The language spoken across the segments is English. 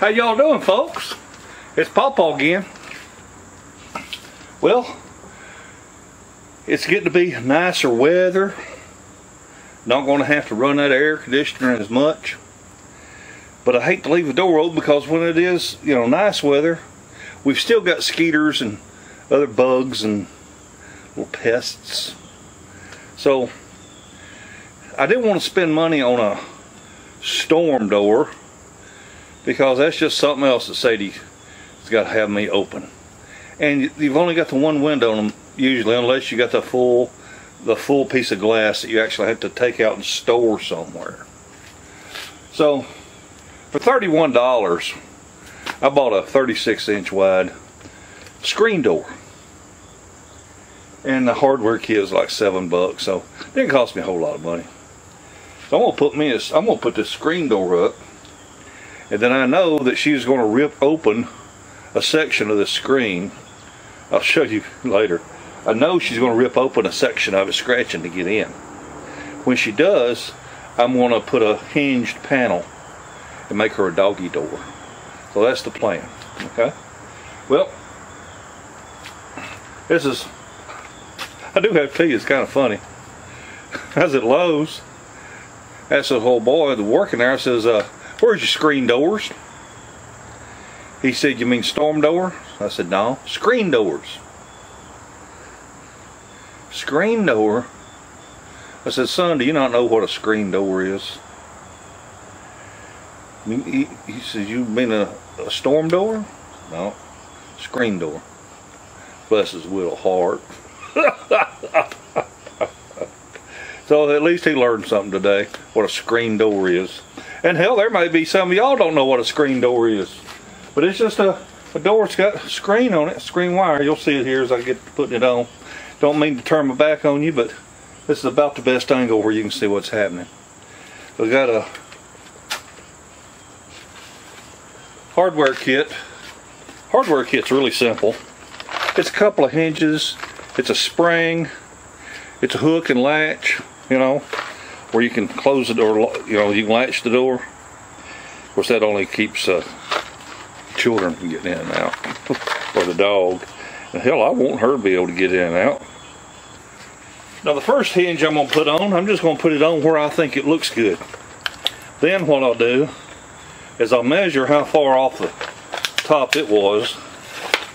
How y'all doing, folks? It's PawPaw again. Well, it's getting to be nicer weather. Not going to have to run that air conditioner as much. But I hate to leave the door open because when it is, nice weather, we've still got skeeters and other bugs and little pests. So I didn't want to spend money on a storm door because that's just something else that Sadie's got to have me open. And you've only got the one window on them usually, unless you got the full piece of glass that you actually have to take out and store somewhere. So for $31, I bought a 36-inch wide screen door. And the hardware kit was like $7, so it didn't cost me a whole lot of money. So I'm gonna put this screen door up, and then I know that she's gonna rip open a section of the screen. I'll show you later. I know she's gonna rip open a section of it, scratching to get in. When she does, I'm gonna put a hinged panel and make her a doggy door. So that's the plan. Okay. Well, I do have to tell you, it's kind of funny. I was at Lowe's. That's the whole boy that's working there. Says, "Where's your screen doors?" He said, "You mean storm door?" I said, "No, screen doors." Screen door? I said, "Son, do you not know what a screen door is?" He said, "You mean a storm door?" "No, screen door." Bless his little heart. So at least he learned something today, what a screen door is. And hell, there may be some of y'all don't know what a screen door is. But it's just a door that's got a screen on it, screen wire. You'll see it here as I get putting it on. Don't mean to turn my back on you, but this is about the best angle where you can see what's happening. We got a hardware kit. Hardware kit's really simple. It's a couple of hinges. It's a spring. It's a hook and latch, where you can close the door, you can latch the door. Of course, that only keeps children from getting in and out, or the dog. And hell, I want her to be able to get in and out. Now, the first hinge I'm going to put on, I'm just going to put it on where I think it looks good. Then what I'll do is I'll measure how far off the top it was.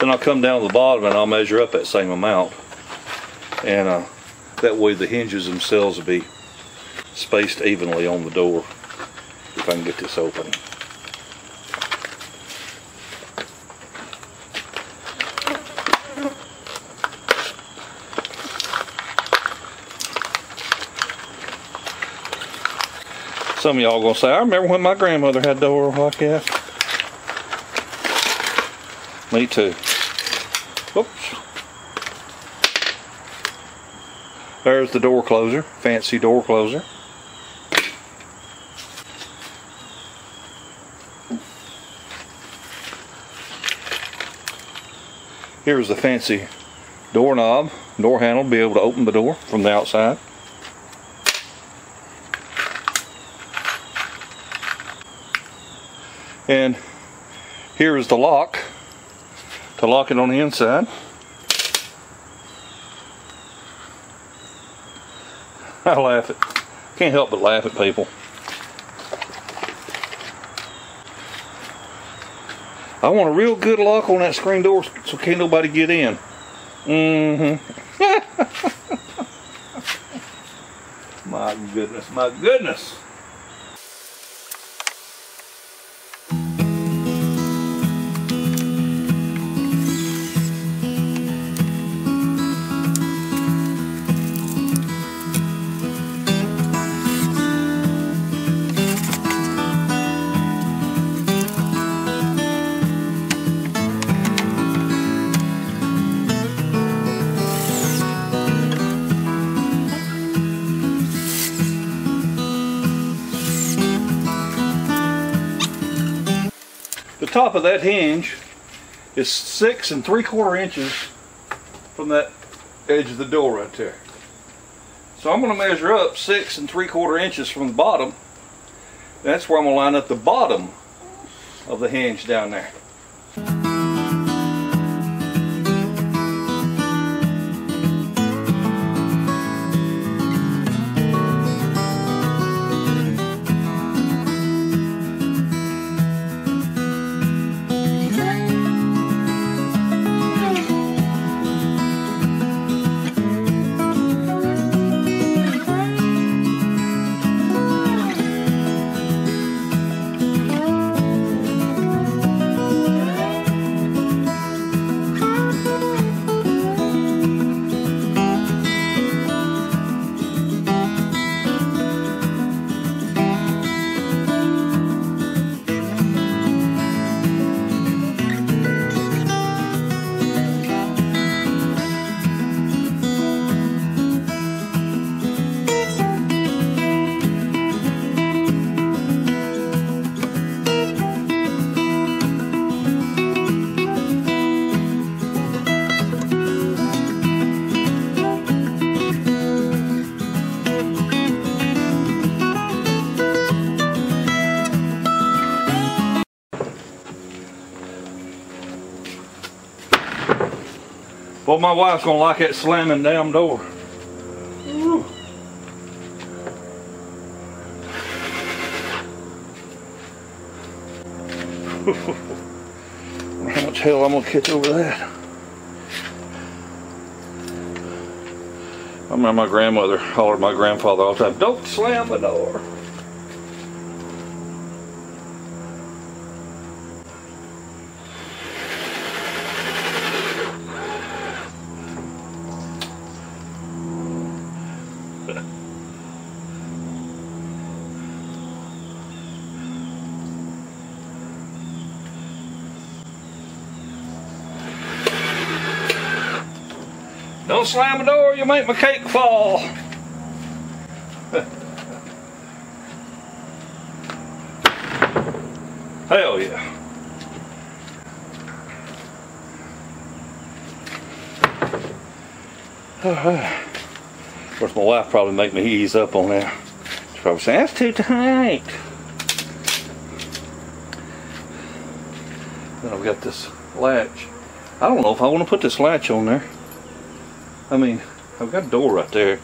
Then I'll come down to the bottom and I'll measure up that same amount. And that way the hinges themselves will be spaced evenly on the door, if I can get this open. Some of y'all gonna say, "I remember when my grandmother had a door like that." Me too. Oops. There's the door closer, fancy door closer. Here's the fancy doorknob, door handle to be able to open the door from the outside. And here is the lock to lock it on the inside. I can't help but laugh at people. I want a real good lock on that screen door so can't nobody get in. My goodness, my goodness. The top of that hinge is 6 3/4 inches from that edge of the door right there. So I'm going to measure up 6 3/4 inches from the bottom. That's where I'm going to line up the bottom of the hinge down there. Well, my wife's gonna like that slamming damn door. Ooh. How much hell I'm gonna catch over that? I remember my grandmother hollered at my grandfather all the time, "Don't slam the door." Don't slam the door, you make my cake fall. Hell yeah. Of course, my wife probably make me ease up on that. She's probably saying, that's too tight. Then I've got this latch. I don't know if I want to put this latch on there. I mean, I've got a door right there.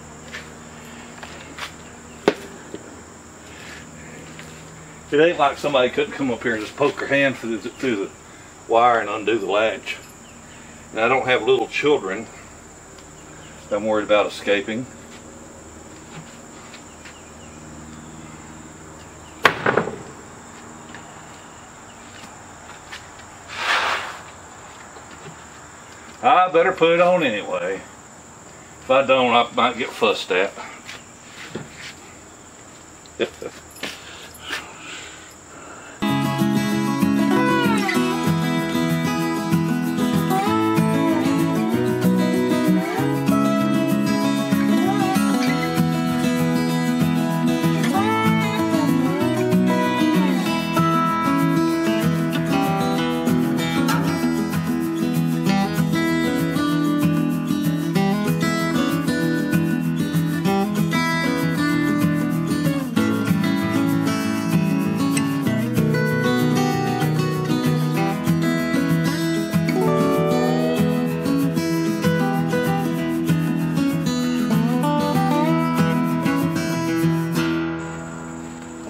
It ain't like somebody couldn't come up here and just poke their hand through the wire and undo the latch. And I don't have little children that I'm worried about escaping. I better put it on anyway. If I don't, I might get fussed at.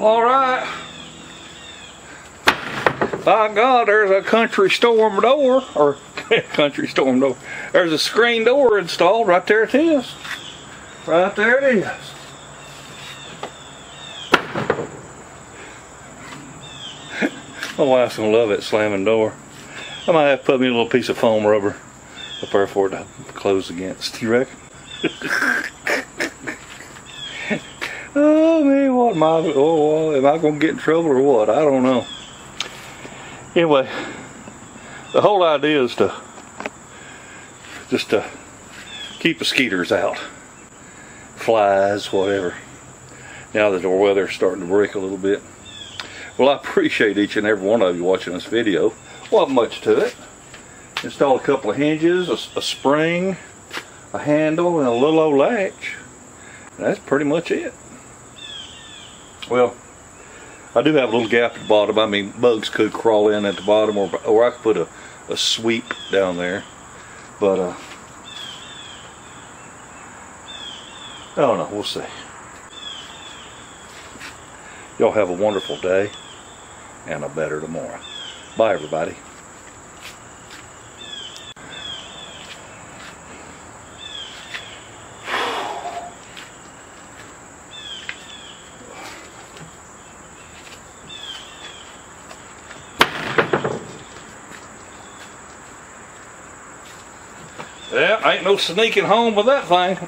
All right. By God, there's a country storm door, or country storm door. There's a screen door installed. Right there it is. Right there it is. My wife's gonna love it slamming door. I might have to put me a little piece of foam rubber up there for it to close against. You reckon? Oh man, what am I? Oh, am I gonna get in trouble or what? I don't know. Anyway, the whole idea is to just to keep mosquitoes out, flies, whatever. Now the door weather's starting to break a little bit. Well, I appreciate each and every one of you watching this video. Wasn't much to it. Installed a couple of hinges, a spring, a handle, and a little old latch. That's pretty much it. Well, I do have a little gap at the bottom. I mean, bugs could crawl in at the bottom, or I could put a sweep down there. But I don't know. We'll see. Y'all have a wonderful day and a better tomorrow. Bye, everybody. Yeah, ain't no sneaking home with that thing.